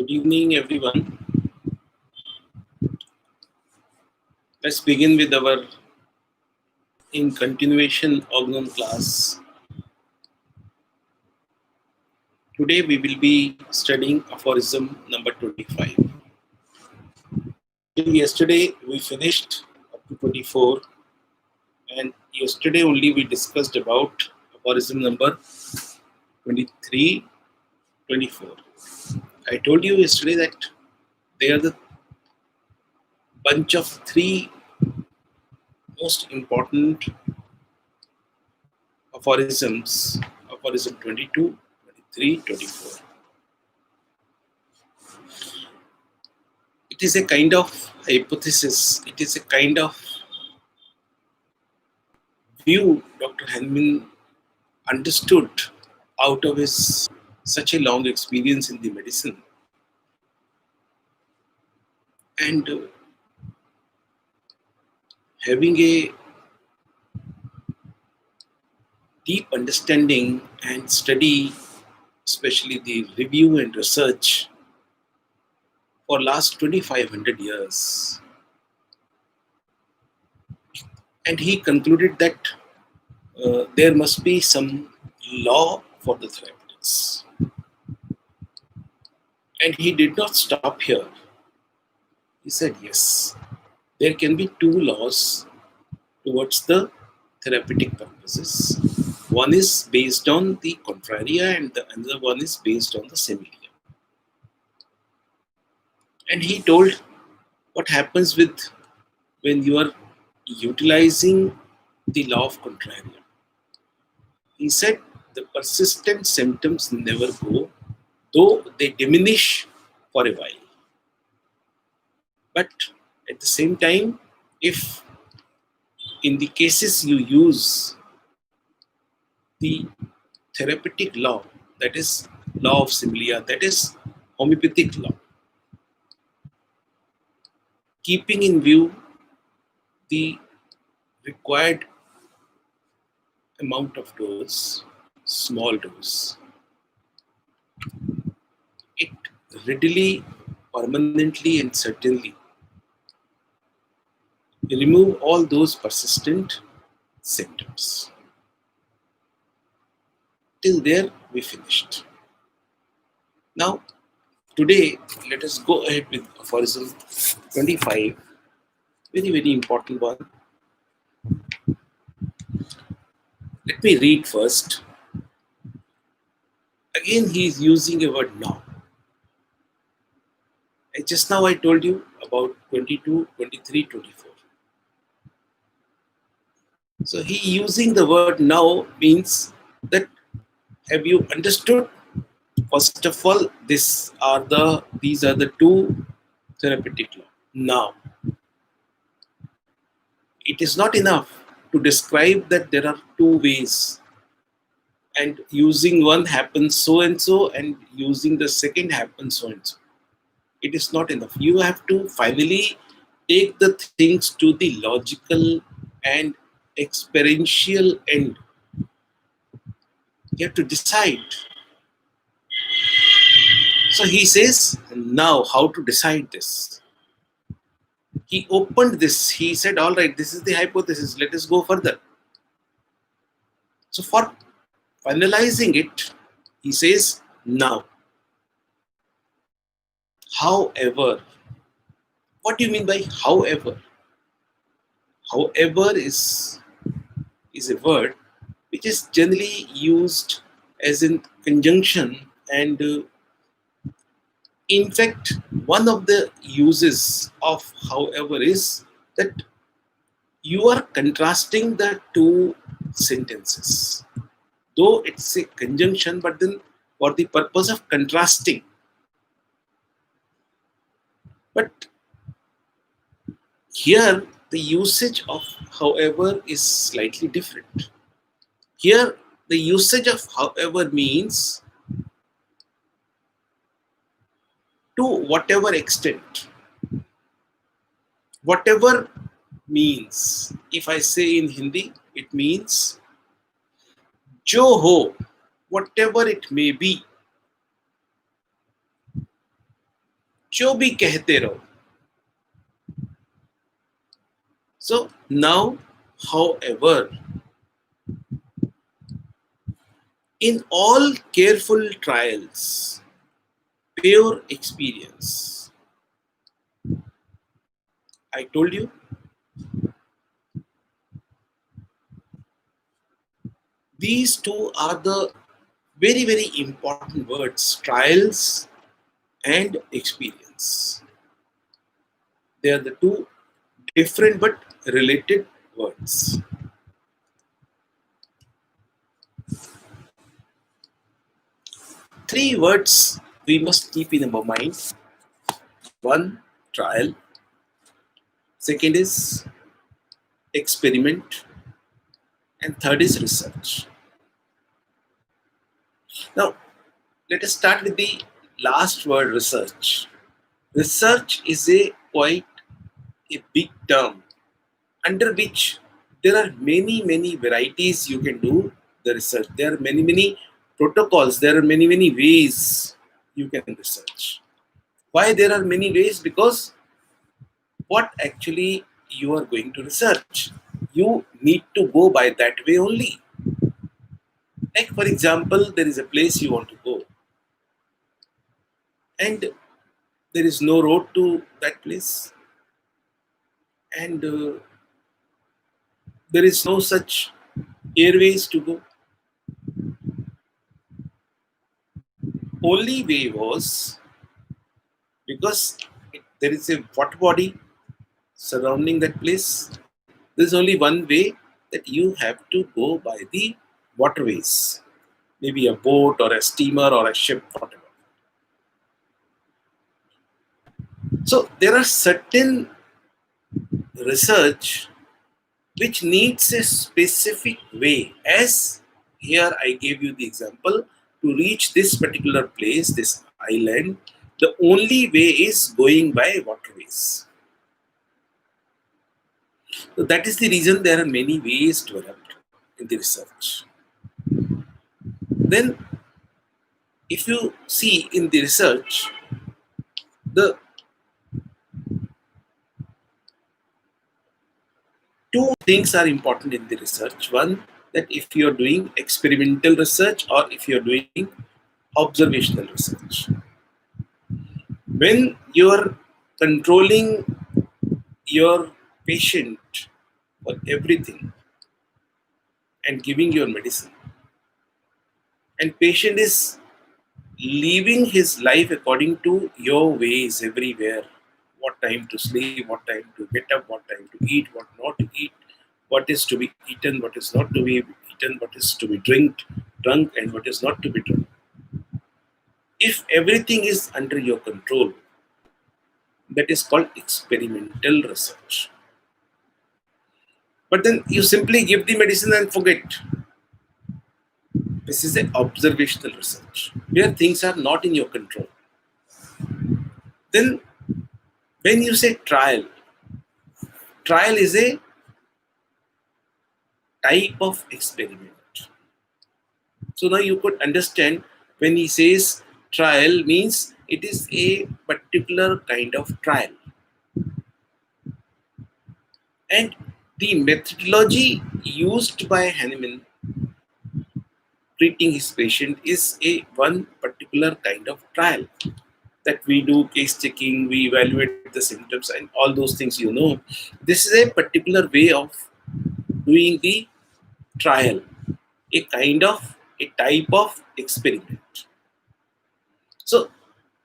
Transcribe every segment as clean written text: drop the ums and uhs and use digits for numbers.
Good evening, everyone. Let's begin with our in continuation organ class. Today we will be studying aphorism number 25. Yesterday we finished up to 24, and yesterday only we discussed about aphorism number 23, 24. I told you yesterday that they are the bunch of three most important aphorisms, aphorism 22, 23, 24. It is a kind of hypothesis, it is a kind of view Dr. Henman understood out of his such a long experience in the medicine. And having a deep understanding and study, especially the review and research for last 2500 years. And he concluded that there must be some law for the therapeutics. And he did not stop here. He said, yes, there can be two laws towards the therapeutic purposes. One is based on the contraria and the another one is based on the similia. And he told what happens with when you are utilizing the law of contraria. He said the persistent symptoms never go, though they diminish for a while. But at the same time, if in the cases you use the therapeutic law, that is law of similia, that is homeopathic law, keeping in view the required amount of dose, small dose, it readily, permanently and certainly remove all those persistent symptoms. Till there we finished. Now today let us go ahead with aphorism 25, very important one. Let me read first. Again he is using a word now. Just now I told you about 22, 23, 24. So he using the word now means that have you understood? First of all, these are the two therapeutic law. Now, it is not enough to describe that there are two ways, and using one happens so and so, and using the second happens so and so. It is not enough. You have to finally take the things to the logical and experiential end. You have to decide. So he says, now how to decide this? He opened this. He said, all right, this is the hypothesis. Let us go further. So for finalizing it, he says, now. However, what do you mean by however? However is a word which is generally used as in conjunction, and in fact one of the uses of however is that you are contrasting the two sentences. Though it's a conjunction, but then for the purpose of contrasting. But here the usage of however is slightly different. Here the usage of however means to whatever extent. Whatever means, if I say in Hindi, it means jo ho, whatever it may be. जो भी कहते रहो. So now, however, in all careful trials, pure experience, I told you, these two are the very, very important words, trials and experience. They are the two different but related words. Three words we must keep in our mind. One, trial. Second is experiment. And third is research. Now, let us start with the last word, research. Research is a quite a big term under which there are many, many varieties you can do the research. There are many, many protocols. There are many, many ways you can research. Why there are many ways? Because what actually you are going to research, you need to go by that way only. Like for example, there is a place you want to go, and there is no road to that place, and there is no such airways to go. Only way was because there is a water body surrounding that place. There is only one way, that you have to go by the waterways, maybe a boat or a steamer or a ship, whatever. So there are certain research which needs a specific way. As here I gave you the example, to reach this particular place, this island, the only way is going by waterways. So that is the reason there are many ways developed in the research. Then, if you see in the research, the two things are important in the research. One, that if you are doing experimental research or if you are doing observational research. When you are controlling your patient for everything and giving your medicine, and patient is living his life according to your ways everywhere, what time to sleep, what time to get up, what time to eat, what not to eat, what is to be eaten, what is not to be eaten, what is to be drunk, and what is not to be drunk. If everything is under your control, that is called experimental research. But then you simply give the medicine and forget. This is an observational research where things are not in your control. Then, when you say trial, trial is a type of experiment. So now you could understand, when he says trial means it is a particular kind of trial. And the methodology used by Hahnemann treating his patient is a one particular kind of trial, that we do case checking, we evaluate the symptoms and all those things, This is a particular way of doing the trial, a type of experiment. So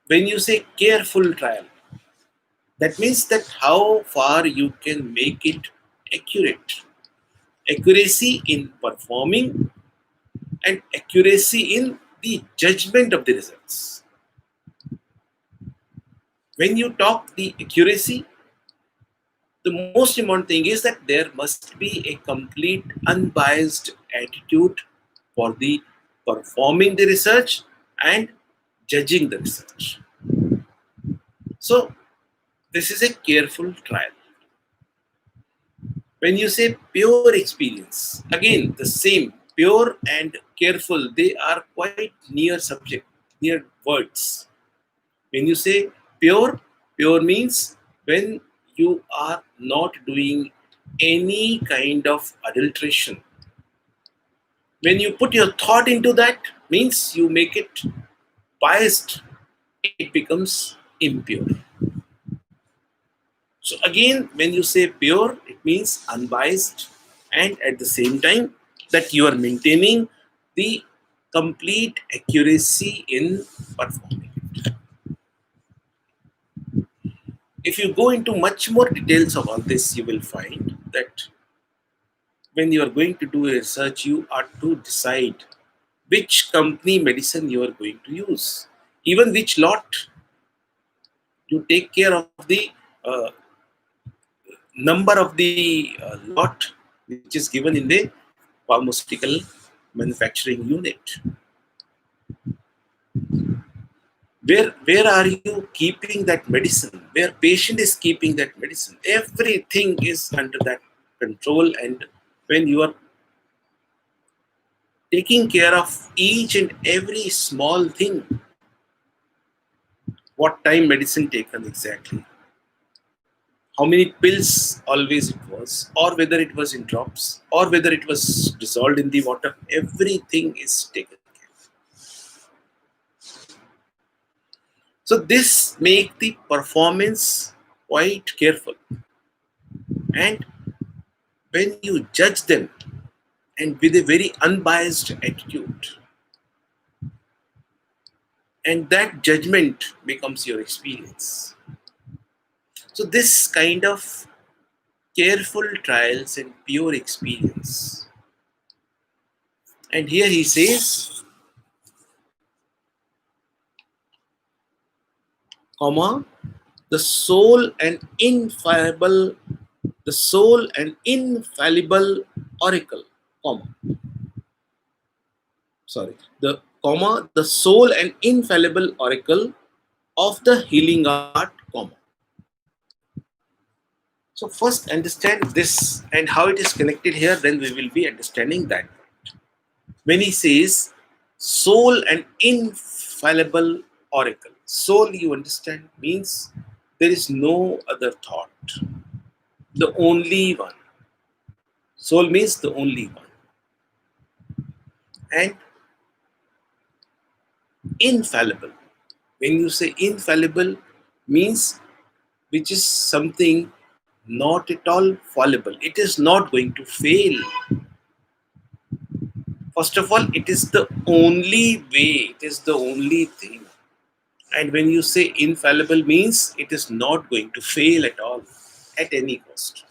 when you say careful trial, that means that how far you can make it accurate. Accuracy in performing and accuracy in the judgment of the results. When you talk the accuracy, the most important thing is that there must be a complete unbiased attitude for the performing the research and judging the research. So this is a careful trial. When you say pure experience, again the same, pure and careful, they are quite near subject, near words. When you say Pure, pure means when you are not doing any kind of adulteration. When you put your thought into that, means you make it biased, it becomes impure. So again, when you say pure, it means unbiased, and at the same time that you are maintaining the complete accuracy in performing. If you go into much more details of all this, you will find that when you are going to do a research, you are to decide which company medicine you are going to use, even which lot. You take care of the uh, number of the lot which is given in the pharmaceutical manufacturing unit. Where are you keeping that medicine? Where patient is keeping that medicine? Everything is under that control, and when you are taking care of each and every small thing, what time medicine taken exactly, how many pills always it was, or whether it was in drops, or whether it was dissolved in the water, everything is taken care of. So this make the performance quite careful. And when you judge them and with a very unbiased attitude, and that judgment becomes your experience. So this kind of careful trials and pure experience. And here he says, comma, the soul and infallible, the soul and infallible oracle, comma, sorry, the comma, the sole and infallible oracle of the healing art, comma. So first understand this and how it is connected here, then we will be understanding that. When he says sole and infallible oracle, soul, you understand, means there is no other thought, the only one. Soul means the only one. And infallible, when you say infallible, means which is something not at all fallible. It is not going to fail. First of all, it is the only way, it is the only thing. And when you say infallible, means it is not going to fail at all, at any cost.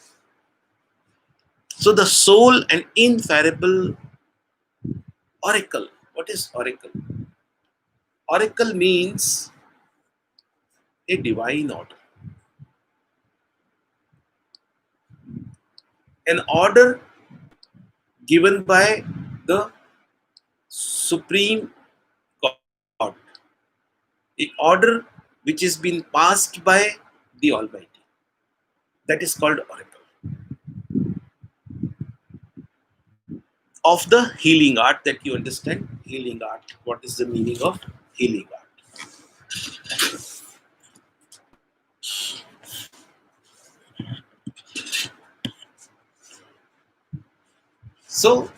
So the sole and infallible oracle. What is oracle? Oracle means a divine order. An order given by the Supreme God. The order which has been passed by the Almighty. That is called oracle. Of the healing art, that you understand. Healing art. What is the meaning of healing art? So,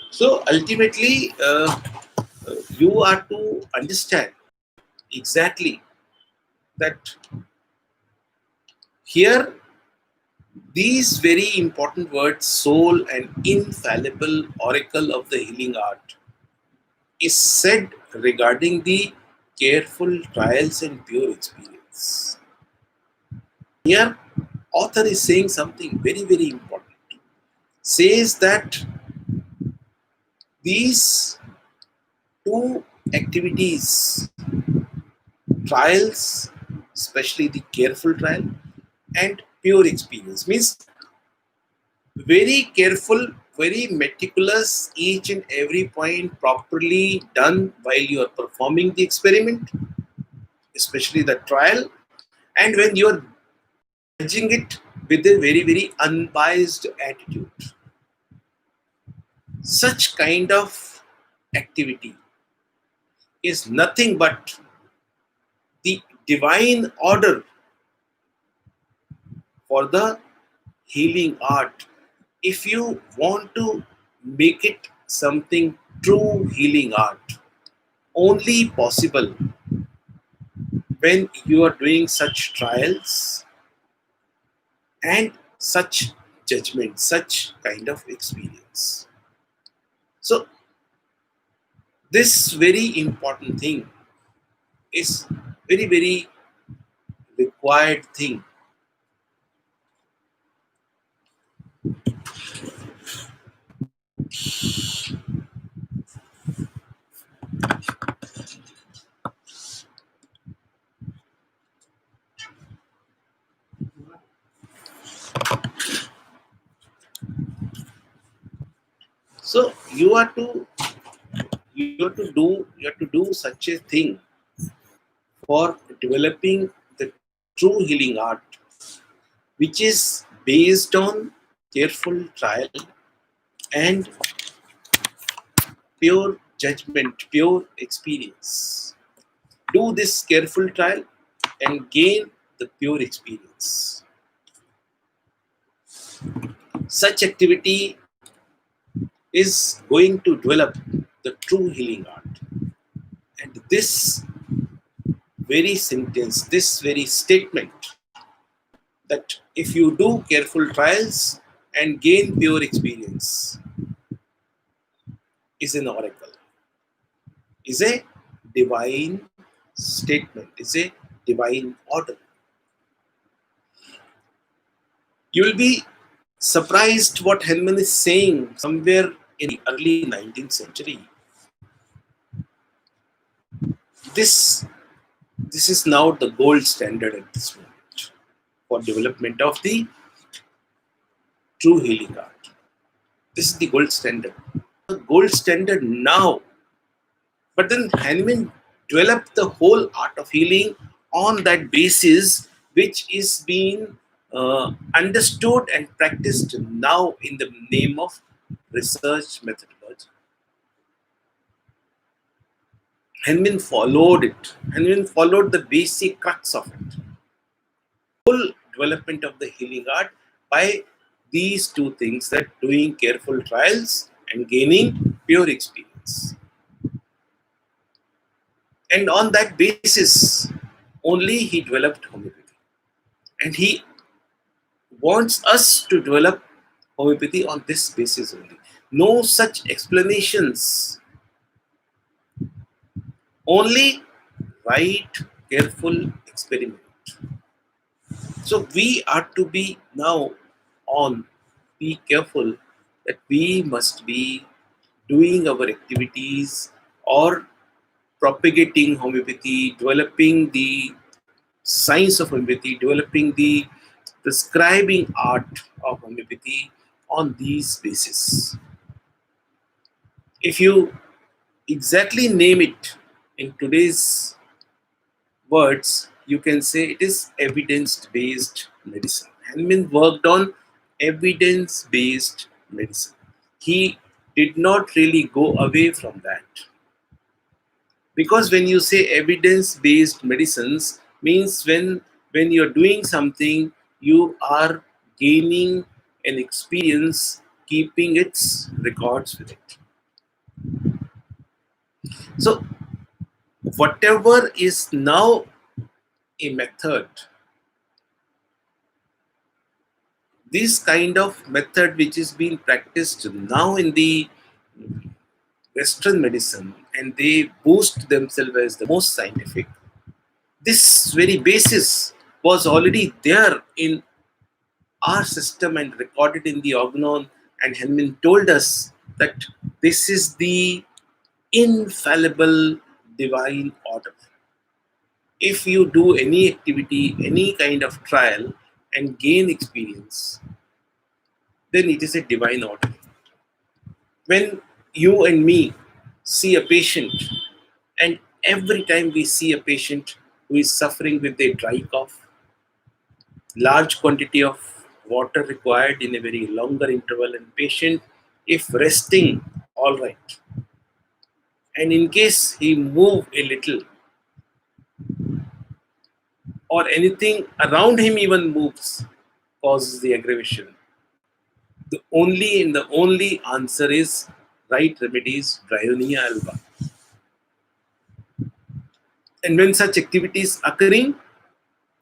so ultimately, you are to understand exactly that here these very important words, soul and infallible oracle of the healing art, is said regarding the careful trials and pure experience. Here, author is saying something very, very important. Says that these two activities, trials, especially the careful trial, and pure experience, means very careful, very meticulous, each and every point properly done while you are performing the experiment, especially the trial, and when you are judging it with a very, very unbiased attitude. Such kind of activity is nothing but the divine order for the healing art. If you want to make it something true healing art, only possible when you are doing such trials and such judgment, such kind of experience. So, this very important thing is very, very required thing. So, you have to do such a thing for developing the true healing art, which is based on careful trial and pure judgment, pure experience. Do this careful trial and gain the pure experience. Such activity is going to develop the true healing art. And this very sentence, this very statement, that if you do careful trials and gain pure experience, is an oracle, is a divine statement, is a divine order. You will be surprised what Hellman is saying somewhere in the early 19th century. This, this is now the gold standard at this moment for development of the true healing art. This is the gold standard. The gold standard now. But then Hahnemann developed the whole art of healing on that basis, which is being understood and practiced now in the name of research methodology. Hahnemann followed it. Hahnemann followed the basic crux of it. Full development of the healing art by these two things, that doing careful trials and gaining pure experience. And on that basis, only he developed homeopathy. And he wants us to develop homeopathy on this basis only. No such explanations. Only right, careful experiment. So we are to be now on, be careful that we must be doing our activities or propagating homeopathy, developing the science of homeopathy, developing the prescribing art of homeopathy on these basis. If you exactly name it in today's words, you can say it is evidence-based medicine. Hahnemann worked on evidence-based medicine. He did not really go away from that. Because when you say evidence-based medicines, means when you're doing something, you are gaining an experience, keeping its records with it. So whatever is now a method, this kind of method which is being practiced now in the Western medicine, and they boast themselves as the most scientific, this very basis was already there in our system and recorded in the organon, and Hahnemann told us that this is the infallible divine order. If you do any activity, any kind of trial and gain experience, then it is a divine order. When you and me see a patient, and every time we see a patient who is suffering with a dry cough, large quantity of water required in a very longer interval, and patient, if resting, all right. And in case he move a little or anything around him even moves, causes the aggravation. The only answer is right remedies, Bryonia alba. And when such activities occurring,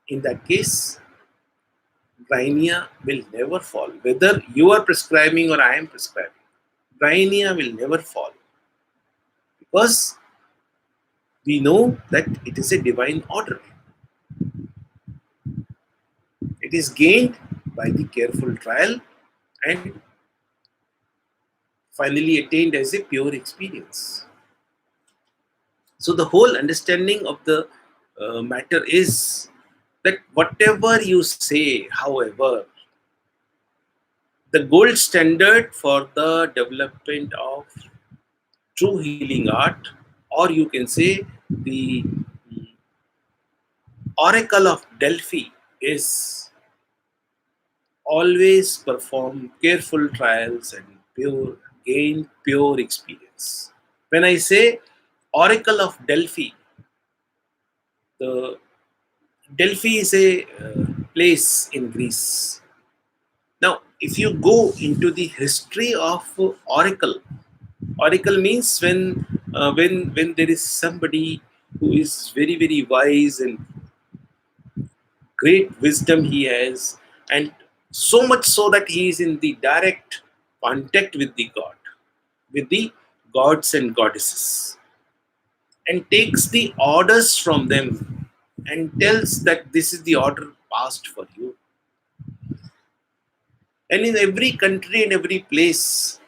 in that case, Bryonia will never fall. Whether you are prescribing or I am prescribing, Bryonia will never fall because we know that it is a divine order. It is gained by the careful trial and finally attained as a pure experience. So the whole understanding of the matter is that whatever you say, however, the gold standard for the development of true healing art, or you can say the oracle of Delphi, is always perform careful trials and gain pure experience. When I say oracle of Delphi, the Delphi is a place in Greece. Now, if you go into the history of oracle, oracle means when there is somebody who is very wise and great wisdom he has, and so much so that he is in the direct contact with the god, with the gods and goddesses, and takes the orders from them and tells that this is the order passed for you. And in every country and every place,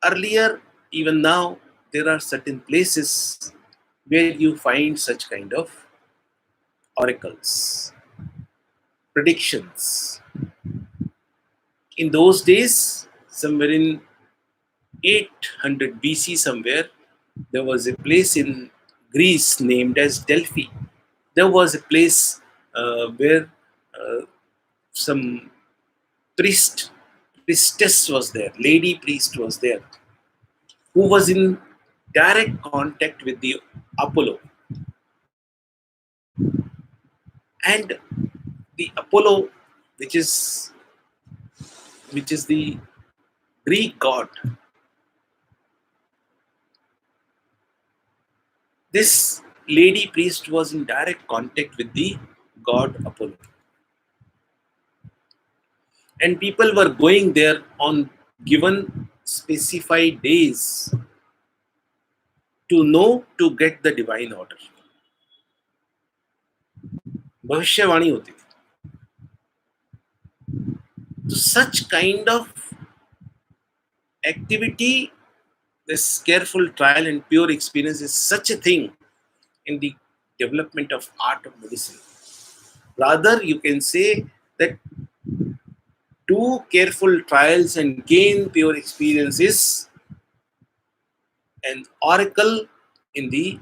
earlier, even now, there are certain places where you find such kind of oracles, predictions. In those days, somewhere in 800 BC, somewhere, there was a place in Greece named as Delphi. There was a place where some priestess was there, lady priest was there, who was in direct contact with the Apollo. And the Apollo, which is the Greek god, this lady priest was in direct contact with the god Apollo. And people were going there on given specified days to know to get the divine order. भविष्यवाणी होती थी. So such kind of activity, this careful trial and pure experience is such a thing in the development of art of medicine. Rather, you can say that do careful trials and gain pure experience is an oracle in the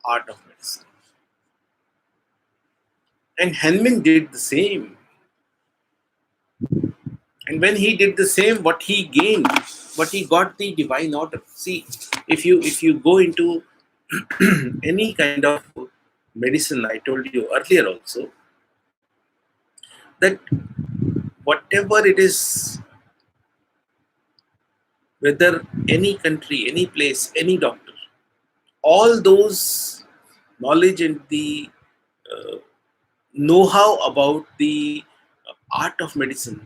art of medicine. And Henman did the same. And when he did the same, what he gained, what he got the divine order. See, if you go into any kind of medicine, I told you earlier also that whatever it is, whether any country, any place, any doctor, all those knowledge and the know-how about the art of medicine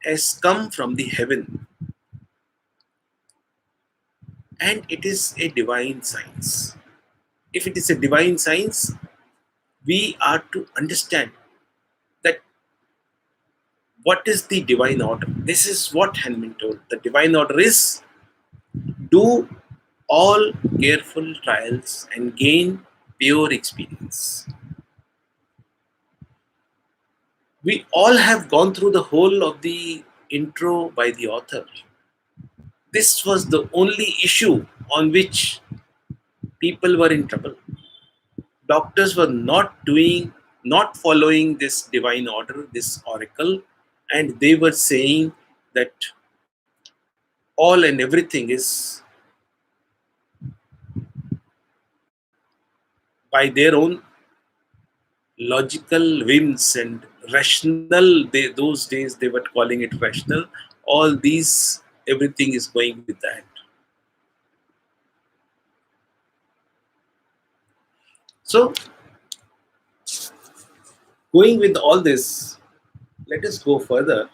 has come from the heaven, and it is a divine science. If it is a divine science, we are to understand that what is the divine order. This is what Henman told. The divine order is do all careful trials and gain pure experience. We all have gone through the whole of the intro by the author. This was the only issue on which people were in trouble. Doctors were not doing not following this divine order, this oracle, and they were saying that all and everything is by their own logical whims and rational. Those days they were calling it rational. All these, everything is going with that. So, going with all this, let us go further.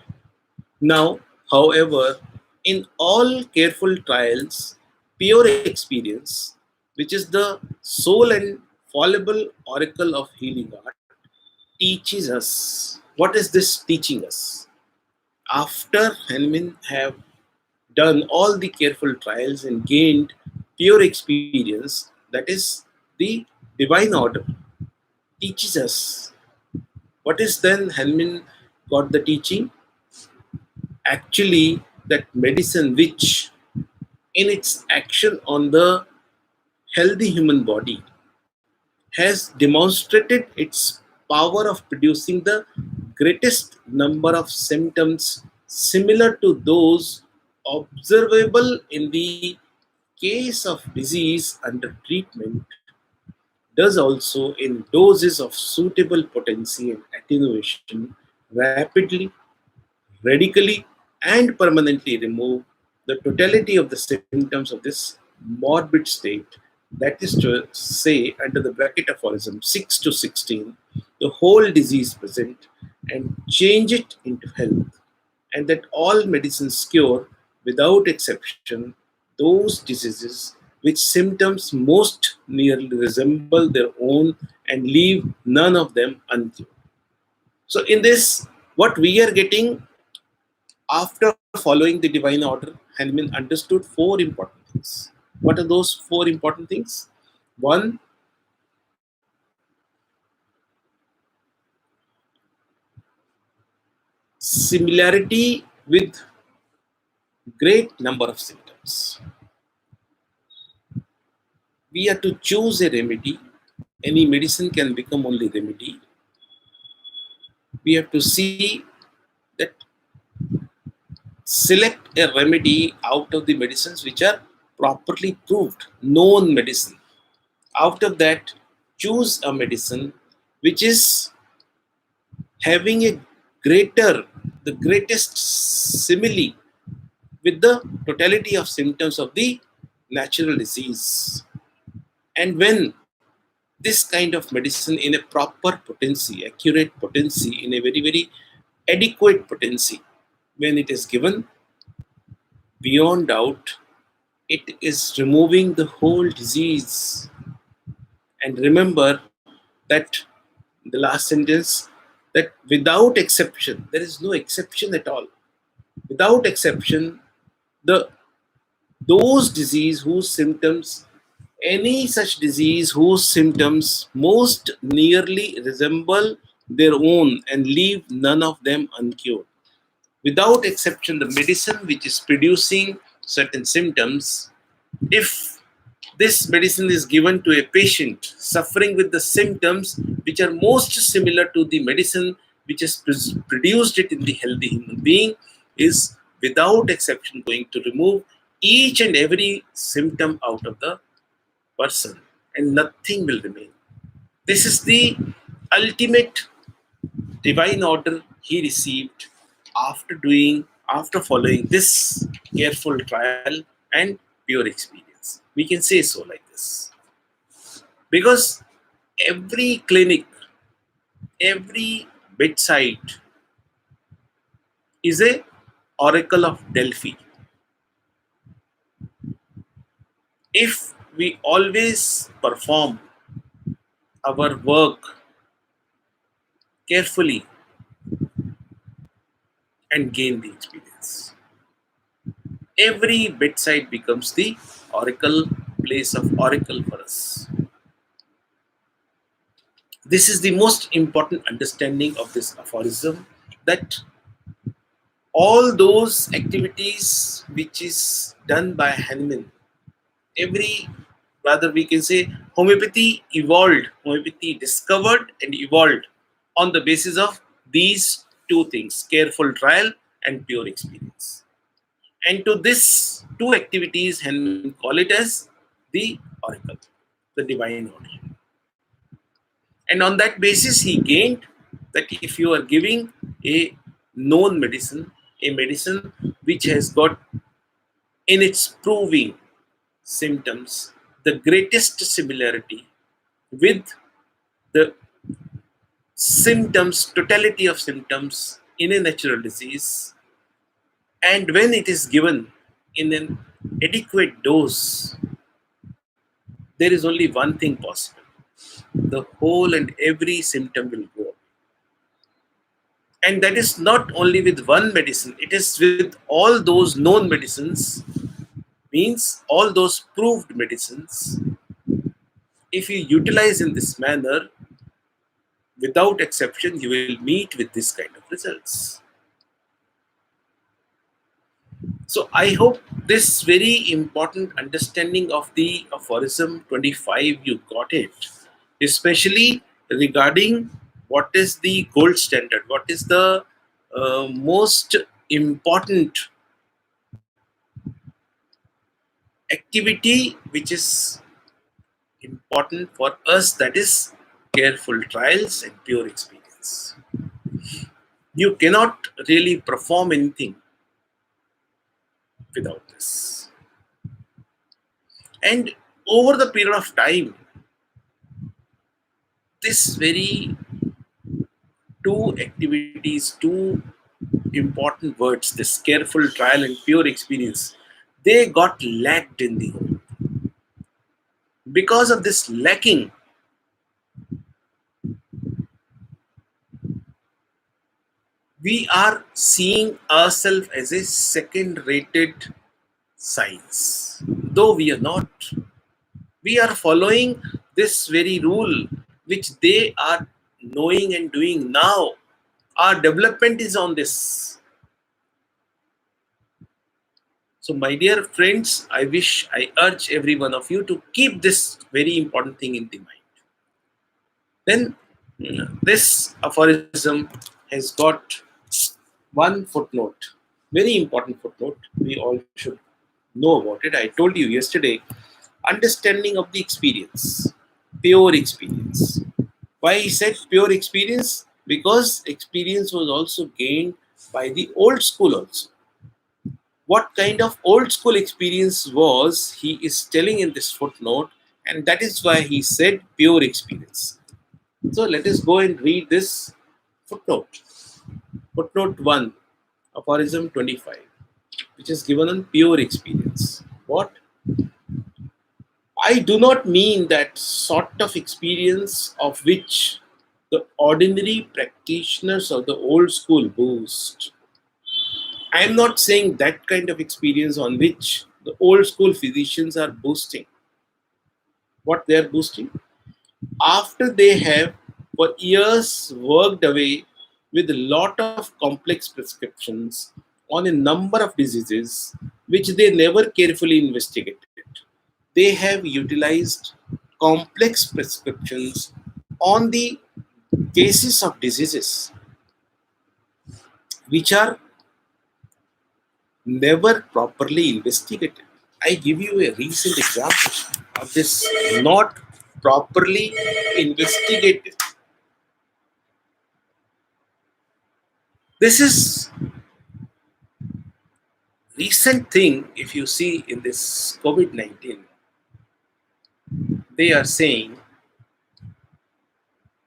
Now, however, in all careful trials, pure experience, which is the sole and fallible oracle of healing art, teaches us. What is this teaching us? After Hahnemann have done all the careful trials and gained pure experience, that is the divine order, teaches us. What is then Hahnemann got the teaching? Actually, that medicine which in its action on the healthy human body has demonstrated its power of producing the greatest number of symptoms similar to those observable in the case of disease under treatment, does also in doses of suitable potency and attenuation rapidly, radically, and permanently remove the totality of the symptoms of this morbid state. That is to say, under the bracket of aphorism 6 to 16, the whole disease present and change it into health, and that all medicines cure, without exception, those diseases which symptoms most nearly resemble their own and leave none of them uncured. So, in this, what we are getting after following the divine order, Hahnemann understood four important things. What are those four important things? One, similarity with great number of symptoms. We have to choose a remedy. Any medicine can become only remedy. We have to see that select a remedy out of the medicines which are properly proved, known medicine. Out of that, choose a medicine which is having a greater, the greatest simile with the totality of symptoms of the natural disease. And when this kind of medicine in a proper potency, accurate potency, in a very, very adequate potency, when it is given, beyond doubt, it is removing the whole disease. And remember that the last sentence, that without exception, there is no exception at all. Without exception, the those disease whose symptoms, any such disease whose symptoms most nearly resemble their own and leave none of them uncured. Without exception, the medicine which is producing certain symptoms, if this medicine is given to a patient suffering with the symptoms which are most similar to the medicine which has produced it in the healthy human being, is without exception going to remove each and every symptom out of the person, and nothing will remain. This is the ultimate divine order he received after following this careful trial and pure experience. We can say so like this. Because every clinic, every bedside is a oracle of Delphi. If we always perform our work carefully and gain the experience, every bedside becomes the oracle, place of oracle for us. This is the most important understanding of this aphorism, that all those activities which is done by Hahnemann, every, rather we can say, homeopathy evolved, homeopathy discovered and evolved on the basis of these two things, careful trial and pure experience. And to this two activities, Henman call it as the oracle, the divine order. And on that basis, he gained that if you are giving a known medicine, a medicine which has got in its proving symptoms the greatest similarity with the symptoms, totality of symptoms in a natural disease, and when it is given in an adequate dose, there is only one thing possible: the whole and every symptom will go away. And that is not only with one medicine, it is with all those known medicines, means all those proved medicines. If you utilize in this manner, without exception, you will meet with this kind of results. So I hope this very important understanding of the aphorism 25 you got it, especially regarding what is the gold standard, what is the most important activity which is important for us, that is careful trials and pure experience. You cannot really perform anything without this. And over the period of time, this very two activities, two important words, this careful trial and pure experience, they got lacked in the whole. Because of this lacking, we are seeing ourselves as a second rated science, though we are not. We are following this very rule which they are knowing and doing now. Our development is on this. So, my dear friends, I urge every one of you to keep this very important thing in the mind. Then, this aphorism has got one footnote, very important footnote. We all should know about it. I told you yesterday, understanding of the experience, pure experience. Why he said pure experience? Because experience was also gained by the old school also. What kind of old school experience was, he is telling in this footnote, and that is why he said pure experience. So let us go and read this footnote. Footnote 1, Aphorism 25, which is given on pure experience. What? I do not mean that sort of experience of which the ordinary practitioners of the old school boast. I am not saying that kind of experience on which the old school physicians are boasting. What they are boasting? After they have for years worked away with a lot of complex prescriptions on a number of diseases which they never carefully investigated, they have utilized complex prescriptions on the cases of diseases which are never properly investigated. I give you a recent example of this not properly investigated. This is recent thing. If you see in this COVID-19, they are saying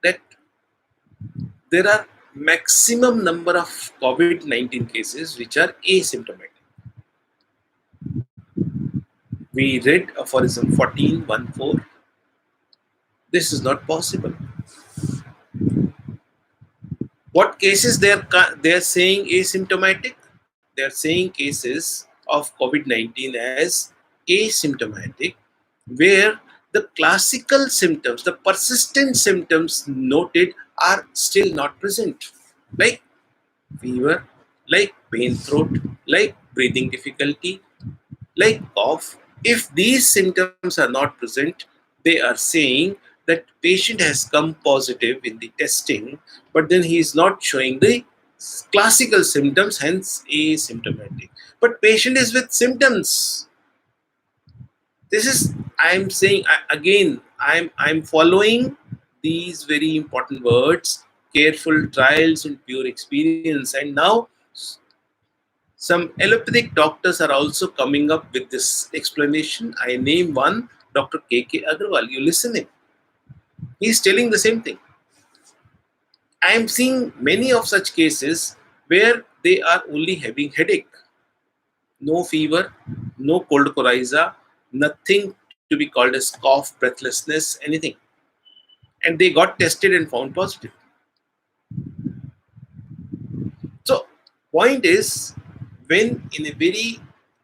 that there are maximum number of COVID-19 cases which are asymptomatic. We read Aphorism 14:14. This is not possible. What cases they are saying asymptomatic? They are saying cases of COVID-19 as asymptomatic, where the classical symptoms, the persistent symptoms noted are still not present, like fever, like pain throat, like breathing difficulty, like cough. If these symptoms are not present, they are saying that patient has come positive in the testing, but then he is not showing the classical symptoms, hence asymptomatic. But patient is with symptoms. This is, I'm saying again, I'm following these very important words: careful trials and pure experience. And now some allopathic doctors are also coming up with this explanation. I name one, Dr. K. Agrawal. You listen him. He's telling the same thing. I am seeing many of such cases where they are only having headache, no fever, no cold coryza, nothing to be called as cough, breathlessness, anything. And they got tested and found positive. So, point is, when in a very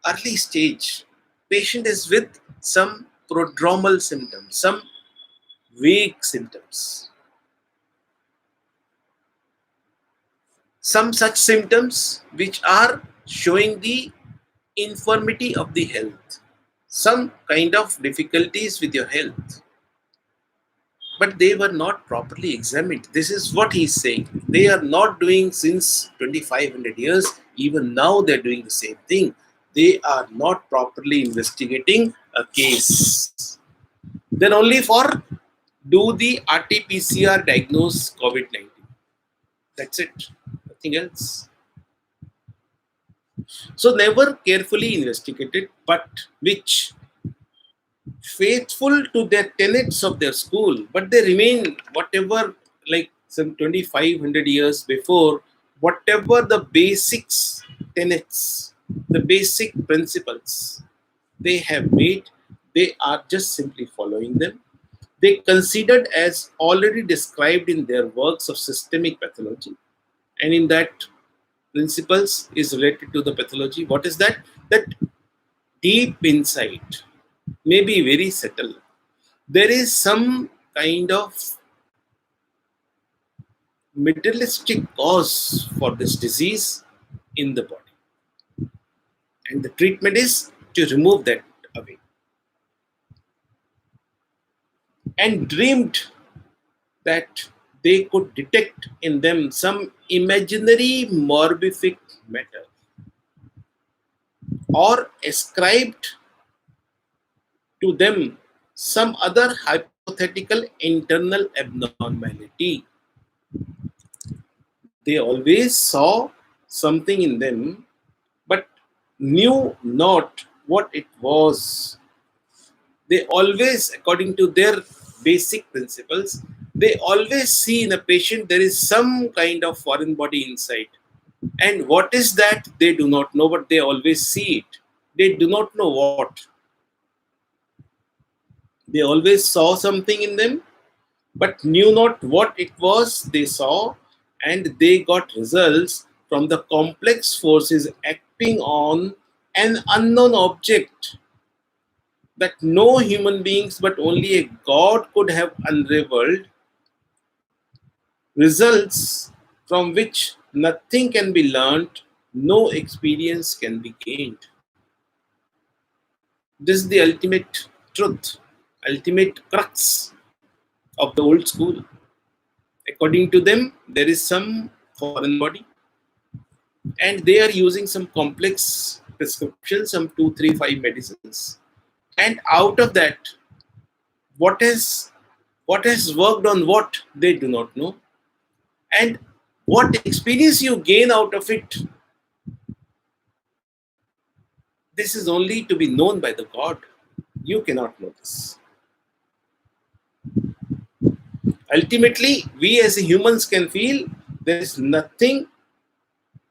early stage, patient is with some prodromal symptoms, some vague symptoms, some such symptoms which are showing the infirmity of the health, some kind of difficulties with your health, but they were not properly examined. This is what he's saying. They are not doing since 2500 years. Even now, they're doing the same thing. They are not properly investigating a case. Then only for do the RT-PCR diagnose COVID-19. That's it. Nothing else. So never carefully investigated, but which faithful to their tenets of their school, but they remain whatever, like some 2500 years before, whatever the basics, tenets, the basic principles they have made, they are just simply following them. They considered as already described in their works of systemic pathology, and in that principles is related to the pathology. What is that? That deep insight may be very subtle. There is some kind of materialistic cause for this disease in the body, and the treatment is to remove that away. And dreamed that they could detect in them some imaginary morbific matter, or ascribed to them some other hypothetical internal abnormality. They always saw something in them, but knew not what it was. They always, according to their basic principles, they always see in a patient there is some kind of foreign body inside. And what is that? They do not know, but they always see it. They do not know what. They always saw something in them, but knew not what it was they saw, and they got results from the complex forces acting on an unknown object that no human beings but only a God could have unraveled, results from which nothing can be learnt, no experience can be gained. This is the ultimate truth, ultimate crux of the old school. According to them, there is some foreign body, and they are using some complex prescriptions, some 2, 3, 5 medicines. And out of that, what is what has worked on what, they do not know. And what experience you gain out of it, this is only to be known by the God. You cannot know this. Ultimately, we as humans can feel there is nothing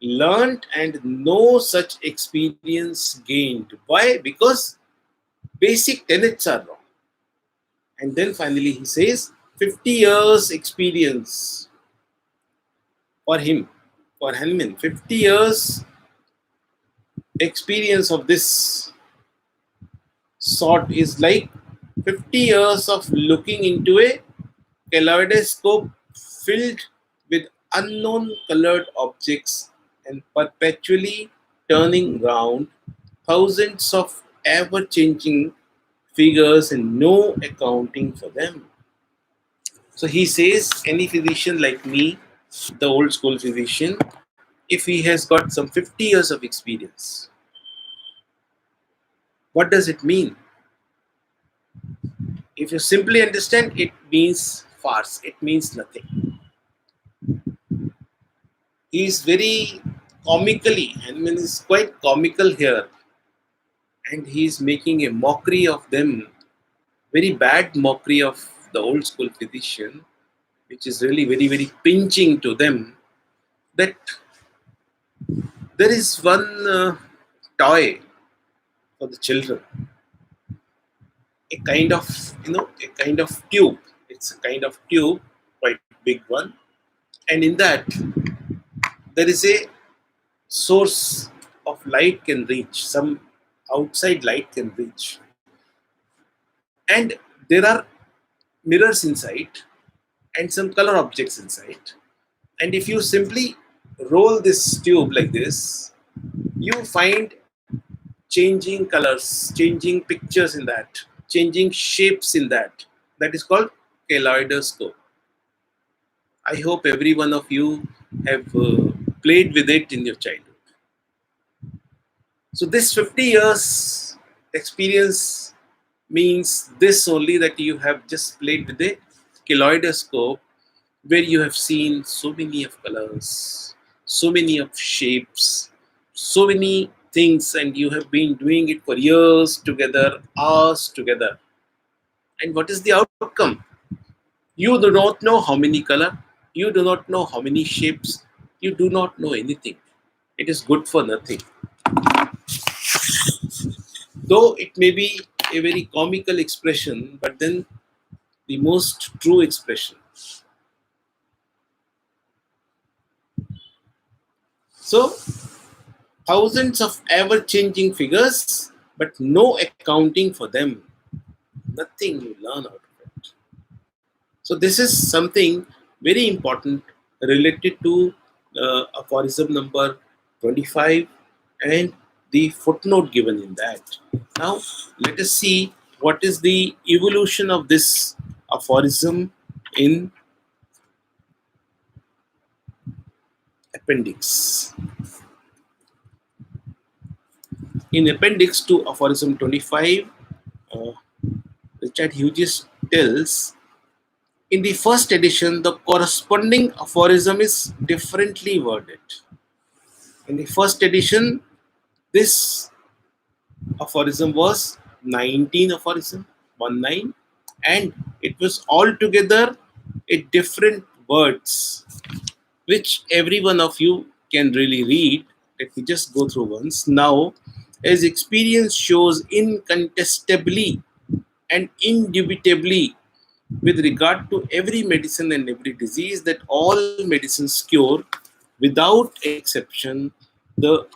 learned and no such experience gained. Why? Because basic tenets are wrong. And then finally he says 50 years experience for him, for Hellman, 50 years experience of this sort is like 50 years of looking into a kaleidoscope filled with unknown colored objects and perpetually turning round thousands of ever changing figures and no accounting for them. So he says any physician like me, the old school physician, if he has got some 50 years of experience, what does it mean? If you simply understand, it means farce, it means nothing. He is very comically, I mean, is quite comical here, and he is making a mockery of them, very bad mockery of the old school physician, which is really very, very pinching to them. That there is one toy for the children, a kind of, a kind of tube. It's a kind of tube, quite big one, and in that there is a source of light can reach, some outside light can reach, and there are mirrors inside and some color objects inside. And if you simply roll this tube like this, you find changing colors, changing pictures in that, changing shapes in that. That is called kaleidoscope. I hope every one of you have played with it in your childhood. So this 50 years experience means this only, that you have just played with a kaleidoscope where you have seen so many of colors, so many of shapes, so many things, and you have been doing it for years together, hours together. And what is the outcome? You do not know how many color, you do not know how many shapes, you do not know anything. It is good for nothing. Though it may be a very comical expression, but then the most true expression. So, thousands of ever changing figures, but no accounting for them. Nothing you learn out of it. So, this is something very important related to aphorism number 25 and the footnote given in that. Now, let us see what is the evolution of this aphorism in appendix. In appendix to aphorism 25, uh, Richard Hughes tells, in the first edition, the corresponding aphorism is differently worded. In the first edition, this aphorism was 19 aphorism, 19, and it was altogether a different words, which every one of you can really read. Let me just go through once. Now, as experience shows incontestably and indubitably with regard to every medicine and every disease, that all medicines cure without exception the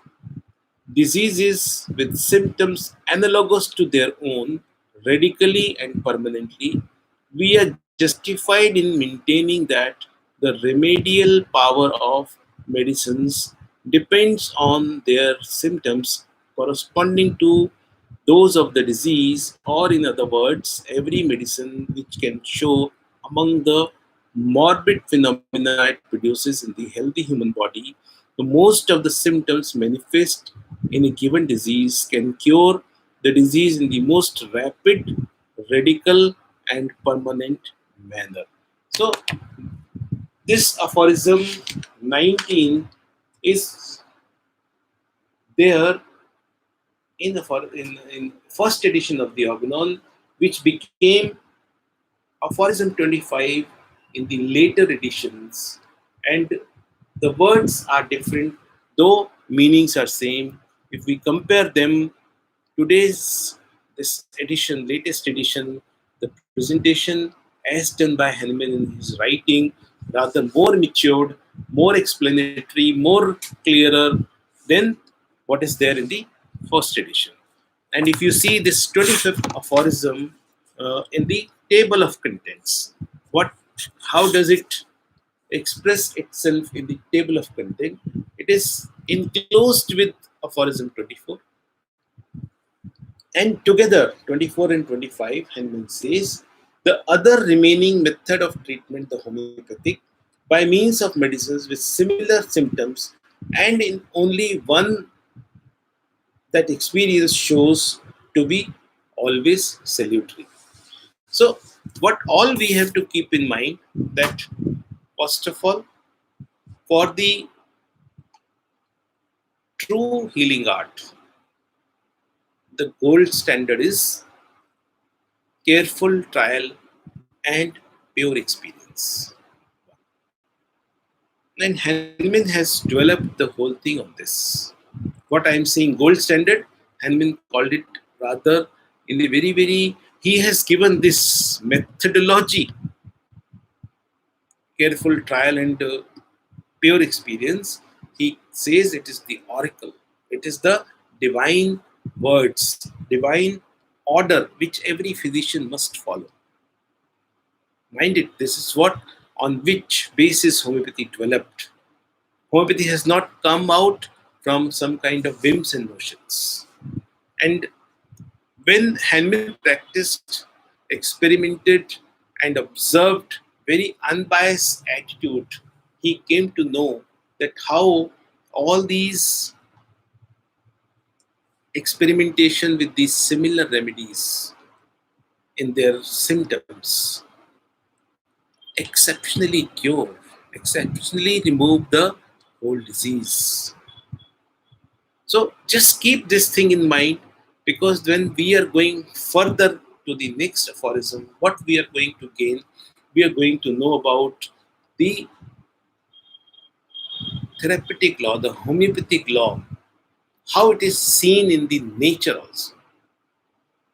diseases with symptoms analogous to their own, radically and permanently. We are justified in maintaining that the remedial power of medicines depends on their symptoms corresponding to those of the disease, or in other words, every medicine which can show among the morbid phenomena it produces in the healthy human body, the most of the symptoms manifest in a given disease can cure the disease in the most rapid, radical, and permanent manner. So, this aphorism 19 is there in the in first edition of the Organon, which became aphorism 25 in the later editions, and the words are different, though meanings are same. If we compare them, today's this edition, latest edition, the presentation as done by Hahnemann in his writing, rather more matured, more explanatory, more clearer than what is there in the first edition. And if you see this 25th aphorism in the table of contents, what, how does it express itself in the table of content? It is enclosed with aphorism 24, and together 24 and 25, Hahnemann says The other remaining method of treatment, the homeopathic, by means of medicines with similar symptoms and in only one that experience shows to be always salutary. So, what all we have to keep in mind that first of all, for the true healing art, the gold standard is careful trial and pure experience. And Hahnemann has developed the whole thing on this. What I am saying, gold standard, Hahnemann called it rather in the very, he has given this methodology, careful trial and pure experience. He says it is the oracle, it is the divine words, divine order which every physician must follow. Mind it, this is what on which basis homeopathy developed. Homeopathy has not come out from some kind of whims and notions. And when Hahnemann practiced, experimented, and observed very unbiased attitude, he came to know that how all these experimentation with these similar remedies in their symptoms exceptionally cure, exceptionally remove the whole disease. So just keep this thing in mind, because when we are going further to the next aphorism, what we are going to gain, we are going to know about the therapeutic law, the homeopathic law, how it is seen in the nature also.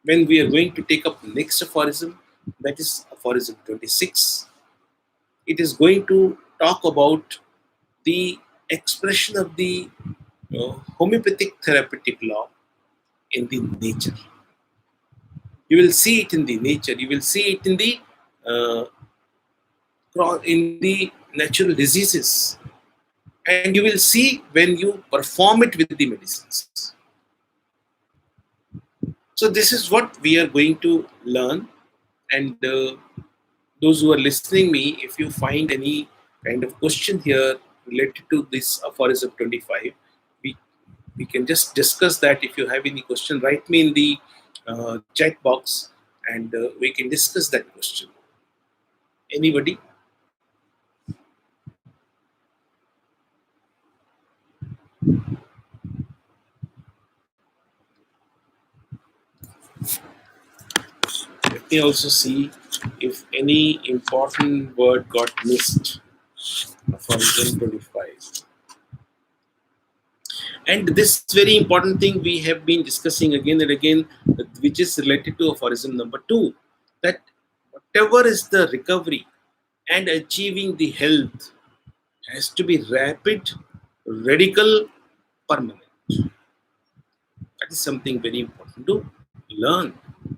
When we are going to take up the next aphorism, that is aphorism 26, it is going to talk about the expression of the homeopathic therapeutic law in the nature. You will see it in the nature. You will see it uh, in the natural diseases, and you will see when you perform it with the medicines. So this is what we are going to learn, and those who are listening me, if you find any kind of question here related to this aphorism 25, we we can just discuss that. If you have any question, write me in the chat box, and we can discuss that question. Anybody? Let me also see if any important word got missed for exam 25. And this very important thing we have been discussing again and again, which is related to aphorism number 2, that whatever is the recovery and achieving the health has to be rapid, radical, permanent. That is something very important to learn.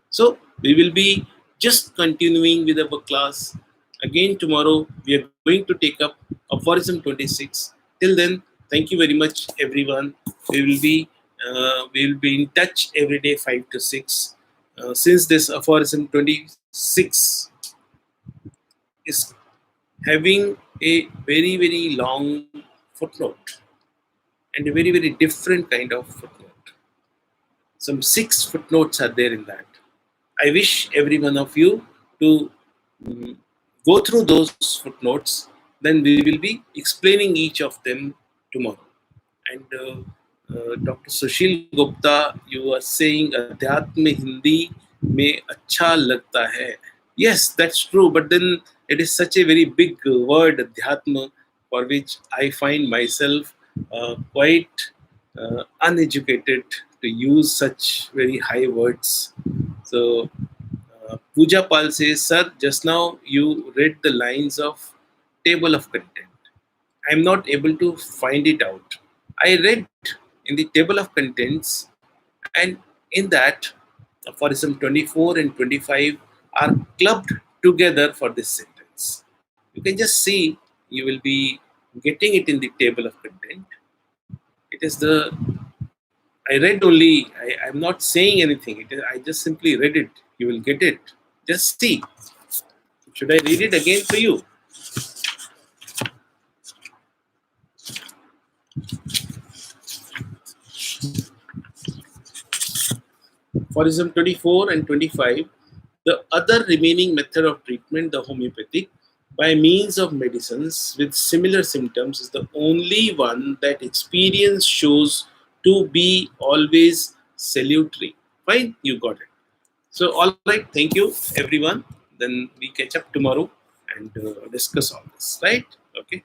So we will be just continuing with our class. Again tomorrow we are going to take up aphorism 26. Till then, thank you very much everyone. We will be in touch every day 5 to 6. Since this aphorism 26 is having a very long footnote and a very different kind of footnote. Some 6 footnotes are there in that. I wish every one of you to mm, go through those footnotes. Then we will be explaining each of them tomorrow. And Dr. Sushil Gupta, you are saying Adhyatma Hindi में अच्छा लगता है. Yes, that's true. But then it is such a very big word, Adhyatma, for which I find myself quite uneducated to use such very high words. So Pooja Pal says, Sir, just now you read the lines of table of content. I'm not able to find it out. I read in the table of contents, and in that, aphorism 24 and 25 are clubbed together for this sentence. You can just see, you will be getting it in the table of content. It is the, I read only, I'm not saying anything. I just simply read it. You will get it. Just see. Should I read it again for you? Aphorism 24 and 25. The other remaining method of treatment, the homeopathic, by means of medicines with similar symptoms, is the only one that experience shows to be always salutary. Fine, you got it. So, all right, thank you, everyone. Then we catch up tomorrow and discuss all this, right? Okay.